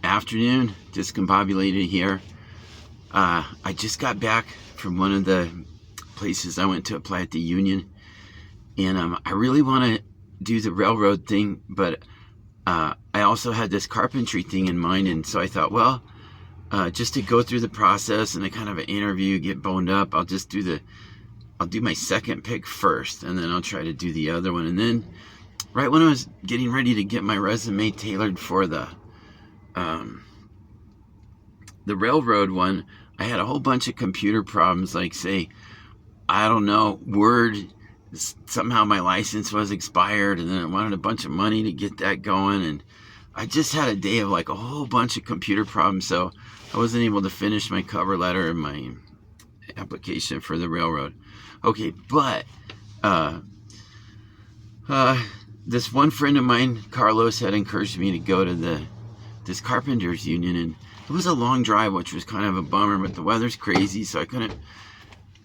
afternoon. Discombobulated here. I just got back from one of the places I went to apply at the union, and I really want to do the railroad thing, but I also had this carpentry thing in mind, and so I thought, well, just to go through the process and a kind of an interview, get boned up, I'll do my second pick first, and then I'll try to do the other one. And then right when I was getting ready to get my resume tailored for the railroad one, I had a whole bunch of computer problems, like, say, I don't know, Word, somehow my license was expired, and then I wanted a bunch of money to get that going, and I just had a day of like a whole bunch of computer problems, so I wasn't able to finish my cover letter and my application for the railroad. Okay, but this one friend of mine, Carlos, had encouraged me to go to this Carpenters Union, and it was a long drive, which was kind of a bummer, but the weather's crazy, so I couldn't.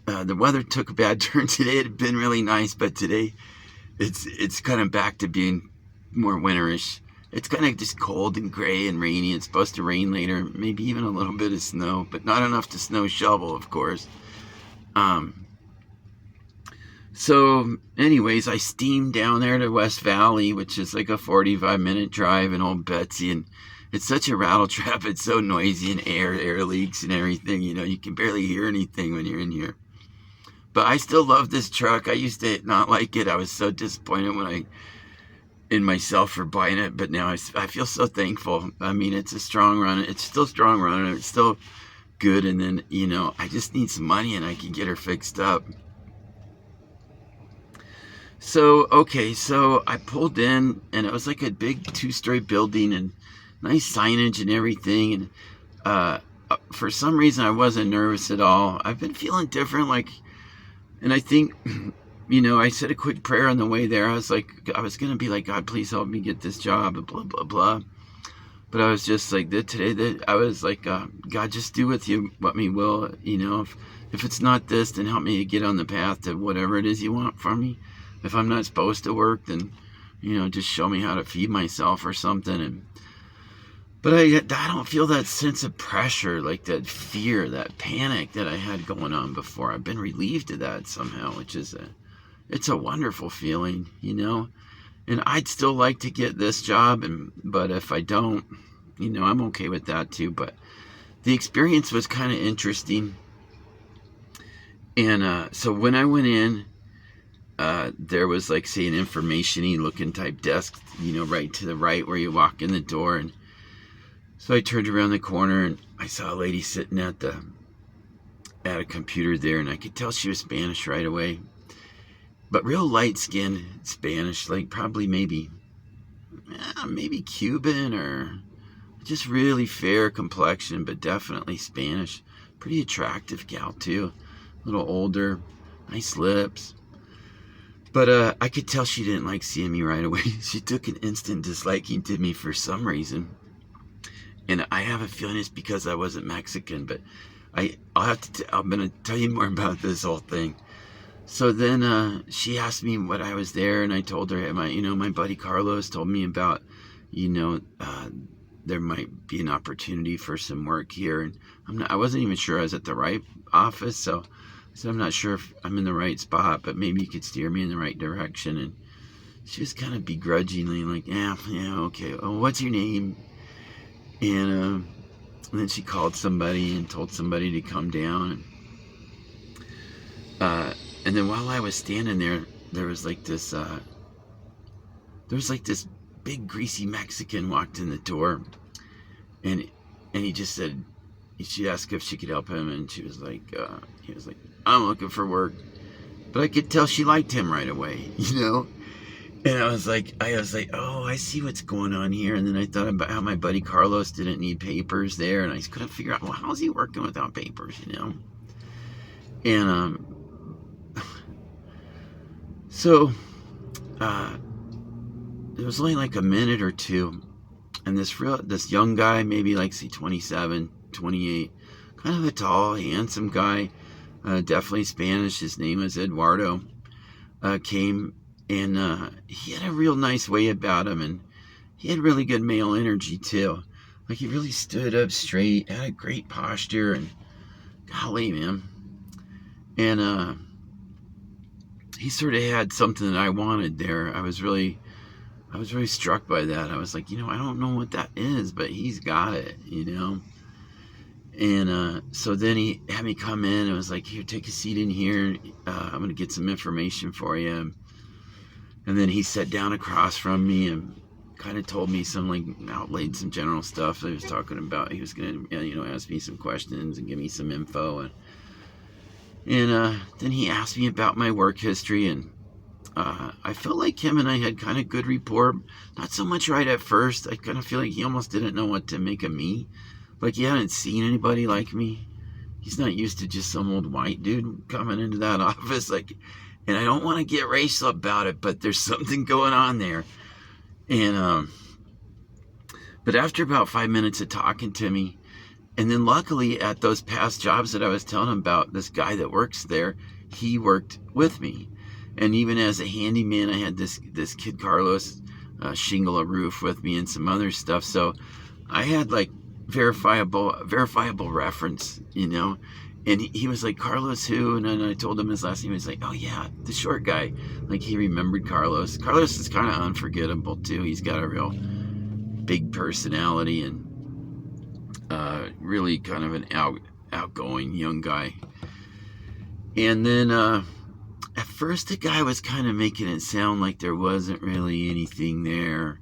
The weather took a bad turn today. It had been really nice, but today it's kind of back to being more winterish. It's kind of just cold and gray and rainy. It's supposed to rain later, maybe even a little bit of snow, but not enough to snow shovel, of course. So anyways, I steamed down there to West Valley, which is like a 45-minute drive in Old Betsy, and it's such a rattle trap. It's so noisy, and air leaks and everything. You know, you can barely hear anything when you're in here. But I still love this truck. I used to not like it. I was so disappointed in myself for buying it, but now I feel so thankful. I mean, it's a strong runner. It's still strong runner. It's still good. And then, you know, I just need some money and I can get her fixed up. So, okay, so I pulled in, and it was like a big 2-story building and nice signage and everything. And for some reason, I wasn't nervous at all. I've been feeling different, like, and I think, you know, I said a quick prayer on the way there. I was going to be like, God, please help me get this job, and blah, blah, blah. But I was just like, I was like, God, just do with you what me will. You know, if it's not this, then help me to get on the path to whatever it is you want from me. If I'm not supposed to work, then, you know, just show me how to feed myself or something. But I don't feel that sense of pressure, like that fear, that panic that I had going on before. I've been relieved of that somehow, which is it's a wonderful feeling, you know. And I'd still like to get this job, but if I don't, you know, I'm okay with that too. But the experience was kind of interesting. And so when I went in, there was, like, say, an information-y looking type desk, you know, right to the right where you walk in the door. And so I turned around the corner, and I saw a lady sitting at a computer there, and I could tell she was Spanish right away. But real light-skinned Spanish, like probably maybe Cuban, or just really fair complexion, but definitely Spanish. Pretty attractive gal, too. A little older, nice lips. But I could tell she didn't like seeing me right away. She took an instant disliking to me for some reason. And I have a feeling it's because I wasn't Mexican, but I'm going to tell you more about this whole thing. So then she asked me what I was there, and I told her, my buddy Carlos told me about, there might be an opportunity for some work here. And I wasn't even sure I was at the right office, so I said, I'm not sure if I'm in the right spot, but maybe you could steer me in the right direction. And she was kind of begrudgingly like, yeah, okay. Oh, what's your name? And then she called somebody and told somebody to come down. And then while I was standing there, there was like this big greasy Mexican walked in the door, and he just said, she asked if she could help him, and he was like, I'm looking for work. But I could tell she liked him right away, you know? And I was like, oh, I see what's going on here. And then I thought about how my buddy Carlos didn't need papers there, and I couldn't figure out, well, how's he working without papers, you know? And so it was only like a minute or two, and this young guy, maybe like, say, 27, 28, kind of a tall, handsome guy, definitely Spanish. His name was Eduardo. Came, and he had a real nice way about him, and he had really good male energy too. Like, he really stood up straight, had a great posture, and golly, man. And he sort of had something that I wanted there. I was really struck by that. I was like, I don't know what that is, but he's got it, And so then he had me come in and was like, here, take a seat in here. I'm going to get some information for you. And then he sat down across from me and kind of told me outlaid some general stuff that he was talking about. He was going to, ask me some questions and give me some info. And then he asked me about my work history, and I felt like him and I had kind of good rapport. Not so much right at first. I kind of feel like he almost didn't know what to make of me. Like, he hadn't seen anybody like me. He's not used to just some old white dude coming into that office. And I don't want to get racial about it, but there's something going on there. And but after about 5 minutes of talking to me, and then luckily at those past jobs that I was telling him about, this guy that works there, he worked with me. And even as a handyman, I had this kid Carlos shingle a roof with me and some other stuff. So I had verifiable reference, And he was like, Carlos who? And then I told him his last name. He was like, oh yeah, the short guy. Like, he remembered Carlos. Carlos is kind of unforgettable too. He's got a real big personality and really kind of an outgoing young guy. And then at first the guy was kind of making it sound like there wasn't really anything there.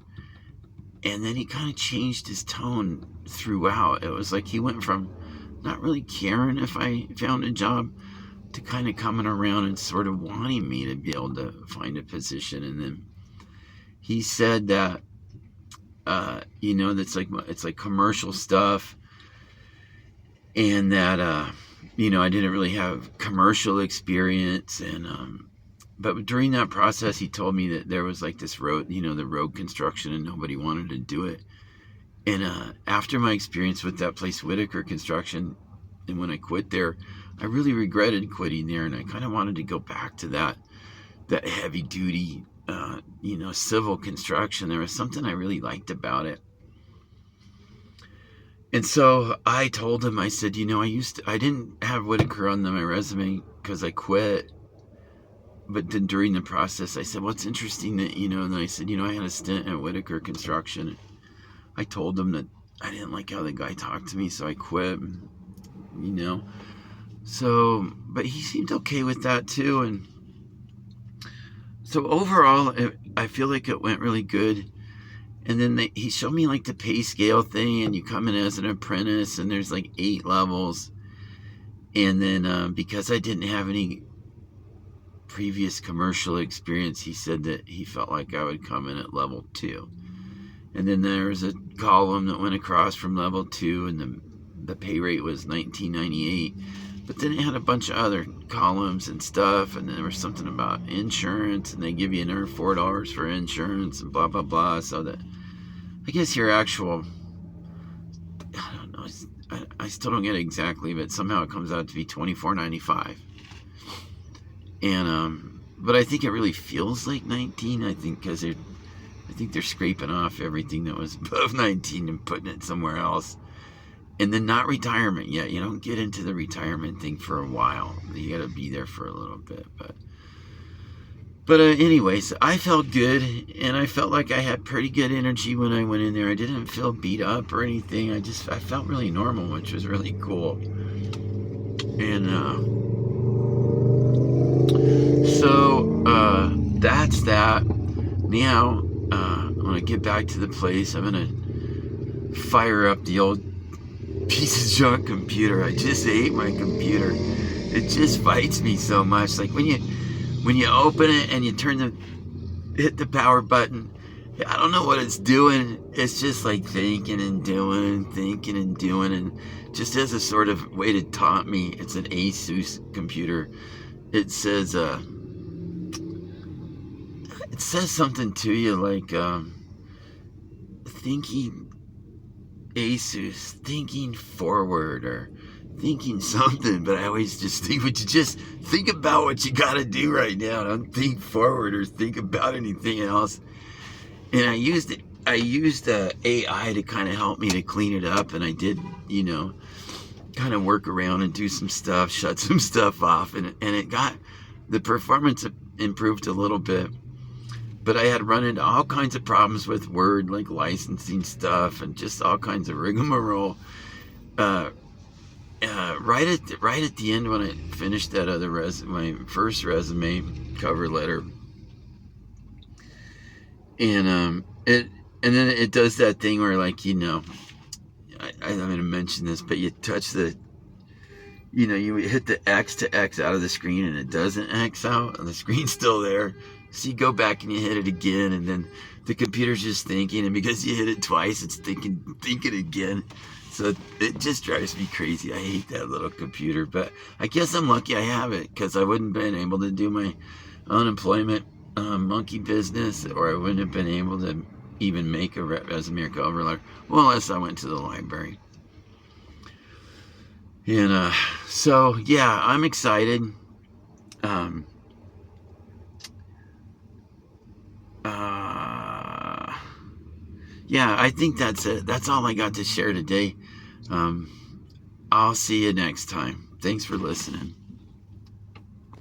And then he kind of changed his tone throughout. It was like he went from not really caring if I found a job to kind of coming around and sort of wanting me to be able to find a position. And then he said that, it's like commercial stuff, and that, I didn't really have commercial experience. And, but during that process, he told me that there was like this road, the road construction, and nobody wanted to do it. And after my experience with that place, Whitaker Construction, and when I quit there, I really regretted quitting there, and I kind of wanted to go back to that heavy duty, civil construction. There was something I really liked about it. And so I told him, I said, I didn't have Whitaker on my resume because I quit. But then during the process, I said, what's interesting that, and I said, I had a stint at Whitaker Construction. I told him that I didn't like how the guy talked to me, so I quit, So, but he seemed okay with that too. And so overall, I feel like it went really good. And then he showed me like the pay scale thing, and you come in as an apprentice, and there's like 8 levels. And then because I didn't have any previous commercial experience, he said that he felt like I would come in at level 2. And then there was a column that went across from level 2, and the pay rate was $19.98. But then it had a bunch of other columns and stuff, and then there was something about insurance, and they give you another $4 for insurance, and blah, blah, blah. So that, I guess your actual, I don't know, I still don't get it exactly, but somehow it comes out to be $24.95. And, but I think it really feels like 19, I think, because they're scraping off everything that was above 19 and putting it somewhere else. And then not retirement yet. You don't get into the retirement thing for a while. You got to be there for a little bit. But anyways, I felt good, and I felt like I had pretty good energy when I went in there. I didn't feel beat up or anything. I felt really normal, which was really cool. And so that's that. Now, when I get back to the place, I'm going to fire up the old piece of junk computer. I just hate my computer. It just fights me so much. Like when you open it and you hit the power button, I don't know what it's doing. It's just like thinking and doing, and just as a sort of way to taunt me. It's an Asus computer. It says something to you like thinking Asus, thinking forward, or thinking something. But I always just think, would you just think about what you gotta do right now? Don't think forward or think about anything else. And I used it I used AI to kind of help me to clean it up, and I did, kind of work around and do some stuff, shut some stuff off, and it got the performance improved a little bit. But I had run into all kinds of problems with Word, like licensing stuff and just all kinds of rigmarole. Right at the end when I finished that other my first resume cover letter, and then it does that thing where, like, I'm going to mention this, but you touch you hit the X to X out of the screen, and it doesn't X out, and the screen's still there. So you go back and you hit it again, and then the computer's just thinking, and because you hit it twice, it's thinking again. So it just drives me crazy. I hate that little computer, but I guess I'm lucky I have it, because I wouldn't have been able to do my unemployment monkey business, or I wouldn't have been able to even make a resume or cover letter, well, unless I went to the library. And so, yeah, I'm excited. Yeah, I think that's it. That's all I got to share today. I'll see you next time. Thanks for listening.